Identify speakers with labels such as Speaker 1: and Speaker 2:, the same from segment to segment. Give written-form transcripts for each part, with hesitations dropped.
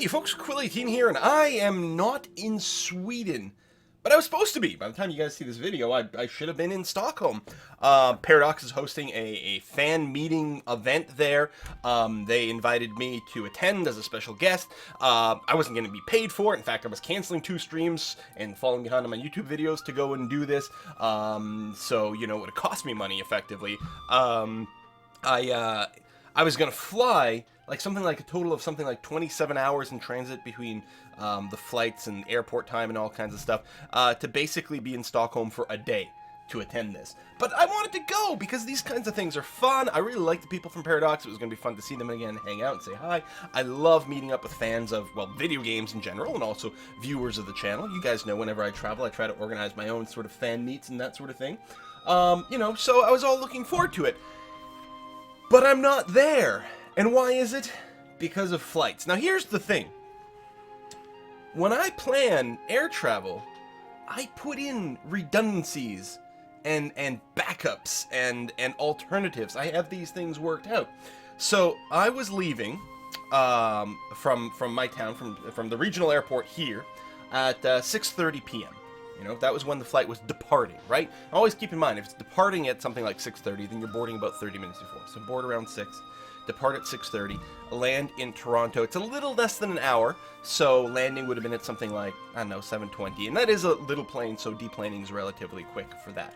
Speaker 1: Hey folks, Quill18 here, and I am not in Sweden, but I was supposed to be. By the time you guys see this video, I should have been in Stockholm. Paradox is hosting a fan meeting event there. They invited me to attend as a special guest. I wasn't going to be paid for it. In fact, I was canceling 2 streams and falling behind on my YouTube videos to go and do this. So, you know, it would have cost me money, effectively. I was going to fly like a total of something like 27 hours in transit between the flights and airport time and all kinds of stuff to basically be in Stockholm for a day to attend this. But I wanted to go because these kinds of things are fun. I really like the people from Paradox. It was going to be fun to see them again, hang out and say hi. I love meeting up with fans of, well, video games in general and also viewers of the channel. You guys know whenever I travel, I try to organize my own sort of fan meets and that sort of thing. You know, so I was all looking forward to it. But I'm not there. And why is it? Because of flights. Now here's the thing. When I plan air travel, I put in redundancies and backups and alternatives. I have these things worked out. So I was leaving from my town, from the regional airport here at 6:30 p.m. You know, that was when the flight was departing, right? Always keep in mind, if it's departing at something like 6:30, then you're boarding about 30 minutes before. So board around 6, depart at 6:30, land in Toronto. It's a little less than an hour, so landing would have been at something like, I don't know, 7:20. And that is a little plane, so deplaning is relatively quick for that.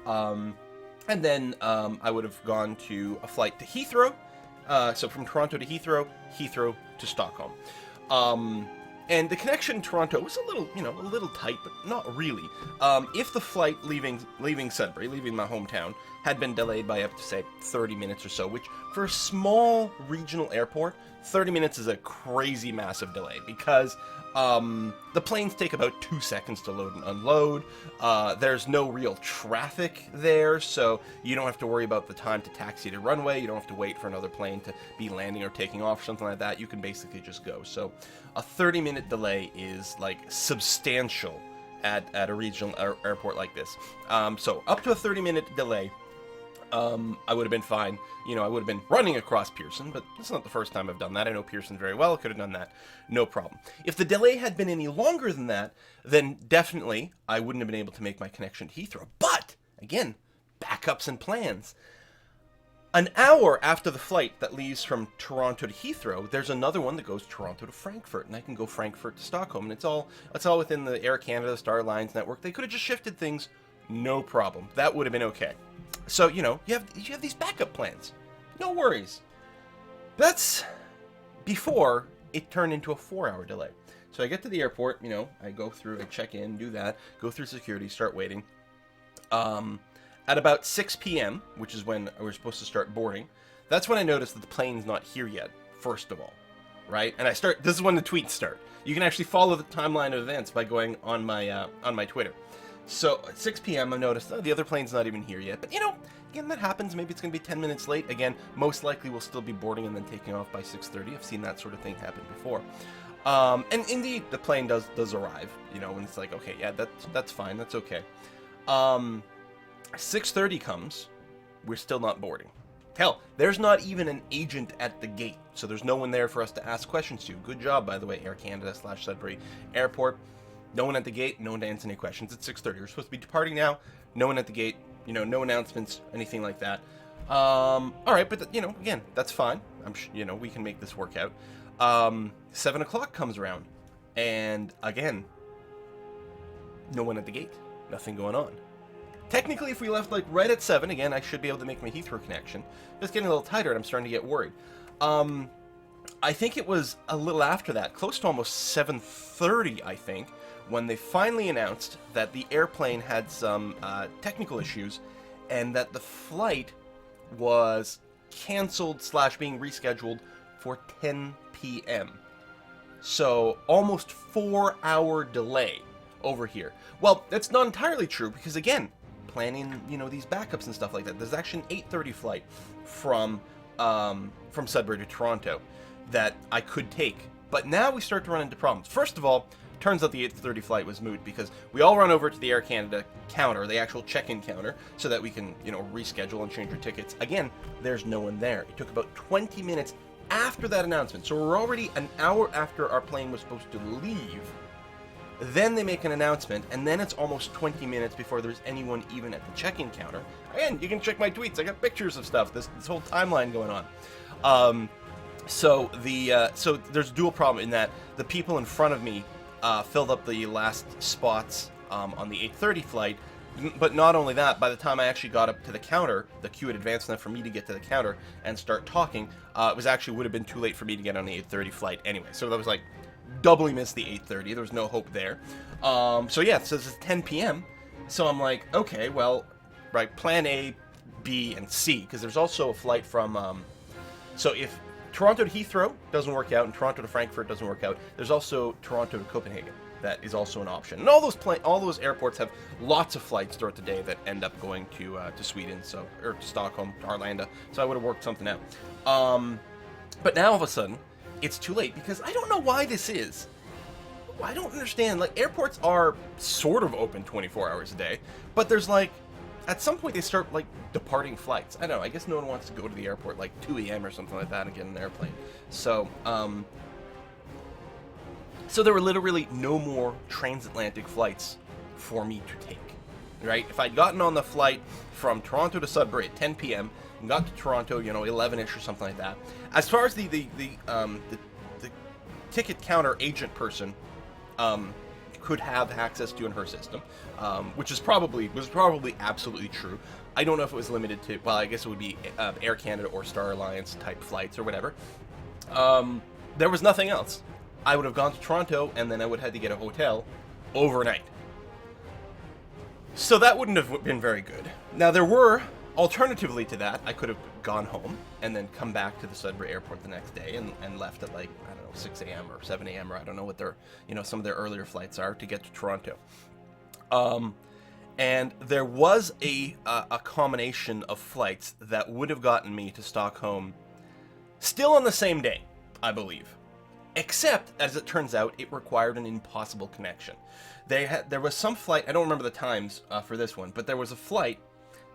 Speaker 1: And then I would have gone to a flight to Heathrow. So from Toronto to Heathrow, Heathrow to Stockholm. And the connection in Toronto was a little, you know, a little tight, but not really. If the flight leaving Sudbury, leaving my hometown, had been delayed by up to, say, 30 minutes or so, which for a small regional airport, 30 minutes is a crazy massive delay because the planes take about 2 seconds to load and unload. There's no real traffic there, so you don't have to worry about the time to taxi to runway. You don't have to wait for another plane to be landing or taking off or something like that. You can basically just go. So a 30-minute delay is like substantial at a regional airport like this. So up to a 30-minute delay, I would have been fine. You know, I would have been running across Pearson, but it's not the first time I've done that. I know Pearson very well. I could have done that. No problem. If the delay had been any longer than that, then definitely I wouldn't have been able to make my connection to Heathrow. But, again, backups and plans. An hour after the flight that leaves from Toronto to Heathrow, there's another one that goes Toronto to Frankfurt, and I can go Frankfurt to Stockholm, and it's all within the Air Canada Star Alliance network. They could have just shifted things, no problem. That would have been okay. So, you know, you have these backup plans. No worries. That's before it turned into a 4-hour delay. So I get to the airport, you know, I go through, I check in, do that, go through security, start waiting. At about 6 p.m., which is when we're supposed to start boarding, that's when I noticed that the plane's not here yet, first of all, right? And this is when the tweets start. You can actually follow the timeline of events by going on my Twitter. So at 6 p.m. I noticed, oh, the other plane's not even here yet. But, you know, again, that happens. Maybe it's going to be 10 minutes late. Again, most likely we'll still be boarding and then taking off by 6:30. I've seen that sort of thing happen before. And indeed, the plane does arrive, you know, and it's like, okay, yeah, that's fine. That's okay. 6:30 comes. We're still not boarding. Hell, there's not even an agent at the gate. So there's no one there for us to ask questions to. Good job, by the way, Air Canada / Sudbury Airport. No one at the gate, no one to answer any questions. It's 6:30. We're supposed to be departing now. No one at the gate. You know, no announcements, anything like that. All right, but you know, again, that's fine. You know, we can make this work out. 7 o'clock comes around, and again, no one at the gate. Nothing going on. Technically, if we left like right at 7, again, I should be able to make my Heathrow connection. It's getting a little tighter, and I'm starting to get worried. I think it was a little after that, close to almost 7:30, I think, when they finally announced that the airplane had some technical issues and that the flight was canceled / being rescheduled for 10 p.m. So almost 4-hour delay over here. Well, that's not entirely true because, again, planning, you know, these backups and stuff like that. There's actually an 8:30 flight from Sudbury to Toronto that I could take. But now we start to run into problems. First of all, turns out the 8:30 flight was moot because we all run over to the Air Canada counter, the actual check-in counter, so that we can, you know, reschedule and change our tickets. Again, there's no one there. It took about 20 minutes after that announcement, so we're already an hour after our plane was supposed to leave, then they make an announcement, and then it's almost 20 minutes before there's anyone even at the check-in counter. Again, you can check my tweets. I got pictures of stuff, this whole timeline going on. So there's a dual problem in that the people in front of me filled up the last spots on the 8:30 flight. But not only that, by the time I actually got up to the counter, the queue had advanced enough for me to get to the counter and start talking. It would have been too late for me to get on the 8:30 flight anyway. So that was like doubly missed the 8:30. There was no hope there. So this is 10 p.m. So I'm like, okay, well, right, plan A, B, and C, because there's also a flight from. So if Toronto to Heathrow doesn't work out and Toronto to Frankfurt doesn't work out, there's also Toronto to Copenhagen. That is also an option. And all those airports have lots of flights throughout the day that end up going to Sweden, or to Stockholm, to Arlanda. So I would have worked something out. But now all of a sudden, it's too late because I don't know why this is. I don't understand. Like, airports are sort of open 24 hours a day, but there's like, at some point they start like departing flights. I don't know. I guess no one wants to go to the airport like 2 a.m. or something like that and get an airplane. So there were literally no more transatlantic flights for me to take, right? If I'd gotten on the flight from Toronto to Sudbury at 10 p.m. and got to Toronto, 11-ish or something like that, as far as the ticket counter agent person could have access to in her system, which was probably absolutely true. I don't know if it was limited to, well, I guess it would be Air Canada or Star Alliance type flights or whatever. There was nothing else. I would have gone to Toronto, and then I would have had to get a hotel overnight. So that wouldn't have been very good. Now, there were, alternatively to that, I could have gone home and then come back to the Sudbury airport the next day and left at like, I don't know, 6 a.m. or 7 a.m. or I don't know what their, some of their earlier flights are to get to Toronto. And there was a combination of flights that would have gotten me to Stockholm still on the same day, I believe. Except, as it turns out, it required an impossible connection. There was some flight, I don't remember the times for this one, but there was a flight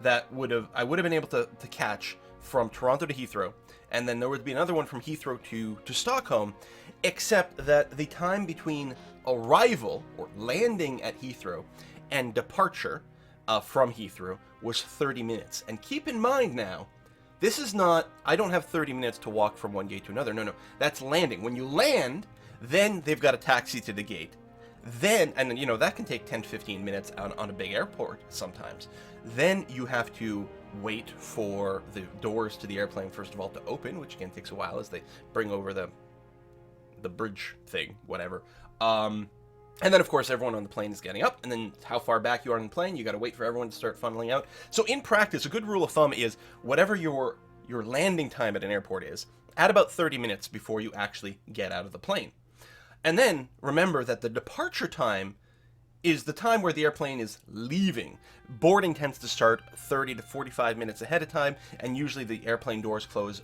Speaker 1: that I would have been able to catch from Toronto to Heathrow, and then there would be another one from Heathrow to Stockholm, except that the time between arrival, or landing at Heathrow, and departure from Heathrow was 30 minutes. And keep in mind now, this is not, I don't have 30 minutes to walk from one gate to another. No, that's landing. When you land, then they've got a taxi to the gate. Then, and that can take 10 to 15 minutes on a big airport sometimes. Then you have to wait for the doors to the airplane, first of all, to open, which again takes a while as they bring over the bridge thing, whatever. And then, of course, everyone on the plane is getting up, and then how far back you are on the plane, you got to wait for everyone to start funneling out. So in practice, a good rule of thumb is whatever your landing time at an airport is, add about 30 minutes before you actually get out of the plane. And then remember that the departure time is the time where the airplane is leaving. Boarding tends to start 30 to 45 minutes ahead of time, and usually the airplane doors close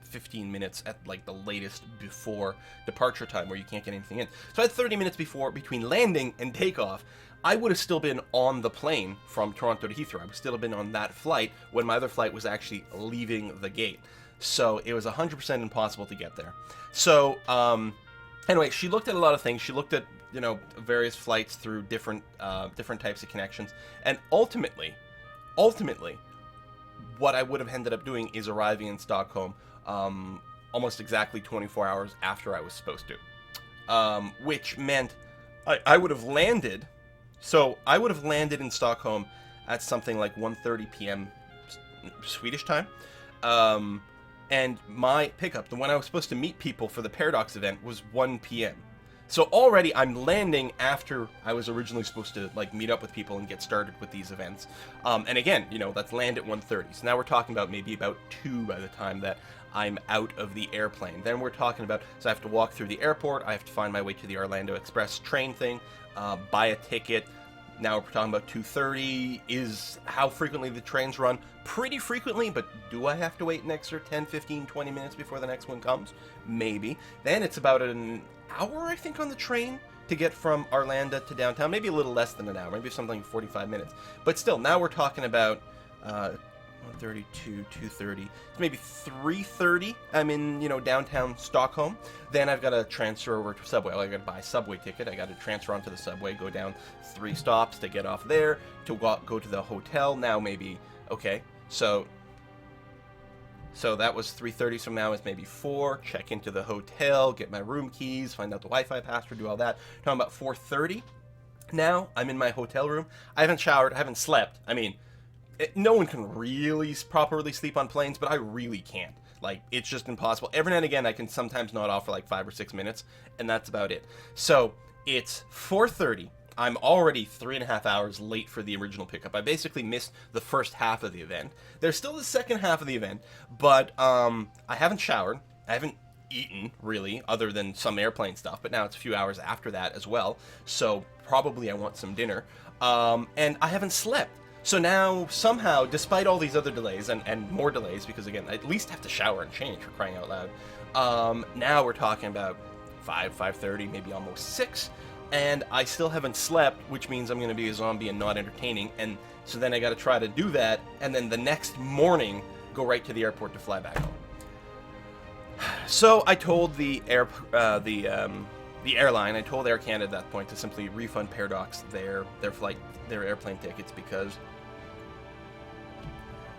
Speaker 1: 15 minutes at like the latest before departure time, where you can't get anything in. So I had 30 minutes between landing and takeoff. I would have still been on the plane from Toronto to Heathrow. I would still have been on that flight when my other flight was actually leaving the gate. So it was 100% impossible to get there. So anyway, she looked at a lot of things. She looked at various flights through different types of connections, and ultimately, what I would have ended up doing is arriving in Stockholm almost exactly 24 hours after I was supposed to, which meant I would have landed. So I would have landed in Stockholm at something like 1:30 p.m. Swedish time, and my pickup, the one I was supposed to meet people for the Paradox event, was 1 p.m. So already I'm landing after I was originally supposed to meet up with people and get started with these events. And again, that's land at 1:30. So now we're talking about maybe about 2 by the time that I'm out of the airplane. Then we're talking about, so I have to walk through the airport, I have to find my way to the Orlando Express train thing, buy a ticket. Now we're talking about 2:30 is how frequently the trains run. Pretty frequently, but do I have to wait an extra 10, 15, 20 minutes before the next one comes? Maybe. Then it's about an hour, I think, on the train to get from Orlando to downtown. Maybe a little less than an hour. Maybe something like 45 minutes. But still, now we're talking about 1:30 to 2:30. It's maybe 3:30. I'm in, downtown Stockholm. Then I've got to transfer over to Subway. I got to buy a Subway ticket. I got to transfer onto the Subway, go down 3 stops to get off there, to go to the hotel. Now maybe, okay, so that was 3:30, so now it's maybe 4, check into the hotel, get my room keys, find out the Wi-Fi password, do all that. Talking about 4:30. Now, I'm in my hotel room. I haven't showered, I haven't slept. I mean, no one can really properly sleep on planes, but I really can't. Like, it's just impossible. Every now and again, I can sometimes nod off for like 5 or 6 minutes, and that's about it. So, it's 4:30. I'm already 3.5 hours late for the original pickup. I basically missed the first half of the event. There's still the second half of the event, but I haven't showered. I haven't eaten, really, other than some airplane stuff, but now it's a few hours after that as well, so probably I want some dinner. And I haven't slept. So now, somehow, despite all these other delays, and more delays, because again, I at least have to shower and change, for crying out loud, now we're talking about 5:30, maybe almost 6, and I still haven't slept, which means I'm going to be a zombie and not entertaining, and so then I got to try to do that, and then the next morning, go right to the airport to fly back home. So I told the airline, I told Air Canada at that point to simply refund Paradox their airplane tickets, because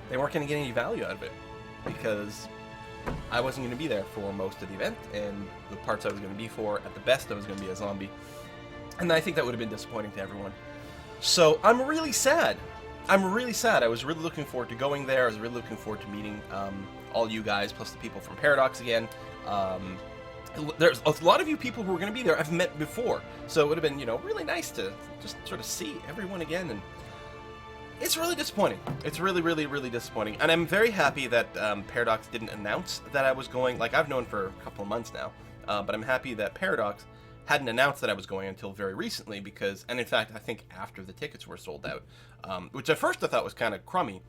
Speaker 1: they weren't going to get any value out of it, because I wasn't going to be there for most of the event, and the parts I was going to be for, at the best, I was going to be a zombie. And I think that would have been disappointing to everyone. So I'm really sad. I was really looking forward to going there. I was really looking forward to meeting all you guys, plus the people from Paradox again. There's a lot of you people who are going to be there I've met before. So it would have been, really nice to just sort of see everyone again. And it's really disappointing. It's really, really, really disappointing. And I'm very happy that Paradox didn't announce that I was going. Like, I've known for a couple of months now. But I'm happy that Paradox hadn't announced that I was going until very recently, because, and in fact, I think after the tickets were sold out, which at first I thought was kind of crummy,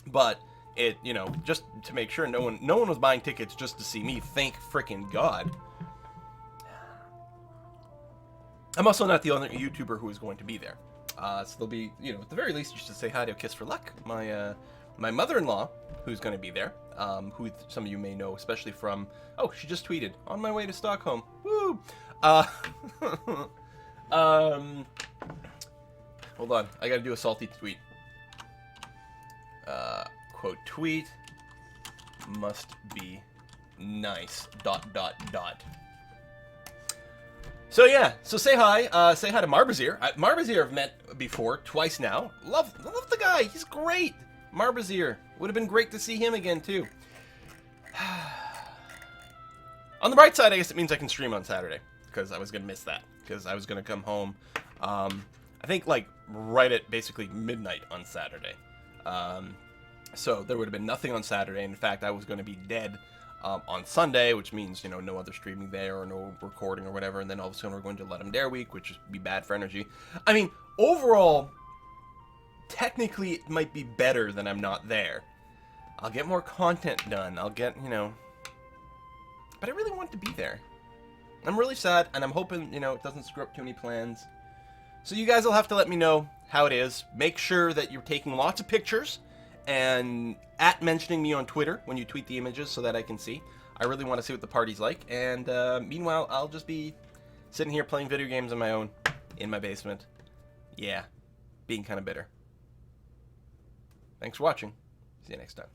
Speaker 1: but it, just to make sure no one was buying tickets just to see me, thank frickin' God. I'm also not the only YouTuber who is going to be there. So there'll be, at the very least, you should say hi to Kiss for Luck, my mother-in-law, who's going to be there, who some of you may know, especially from, oh, she just tweeted, on my way to Stockholm, woo! Hold on, I gotta do a salty tweet. Quote, tweet must be nice, ... So yeah, so say hi to Marbazir. Marbazir I've met before, twice now. Love the guy, he's great. Marbazir, would have been great to see him again too. On the bright side, I guess it means I can stream on Saturday, because I was going to miss that, because I was going to come home, I think, like, right at basically midnight on Saturday. So there would have been nothing on Saturday. In fact, I was going to be dead on Sunday, which means, no other streaming there or no recording or whatever, and then all of a sudden we're going to Let 'em Dare week, which would be bad for energy. I mean, overall, technically it might be better than I'm not there. I'll get more content done, I'll get, but I really want to be there. I'm really sad, and I'm hoping, it doesn't screw up too many plans. So you guys will have to let me know how it is. Make sure that you're taking lots of pictures, and mentioning me on Twitter when you tweet the images so that I can see. I really want to see what the party's like, and meanwhile, I'll just be sitting here playing video games on my own, in my basement. Yeah, being kind of bitter. Thanks for watching. See you next time.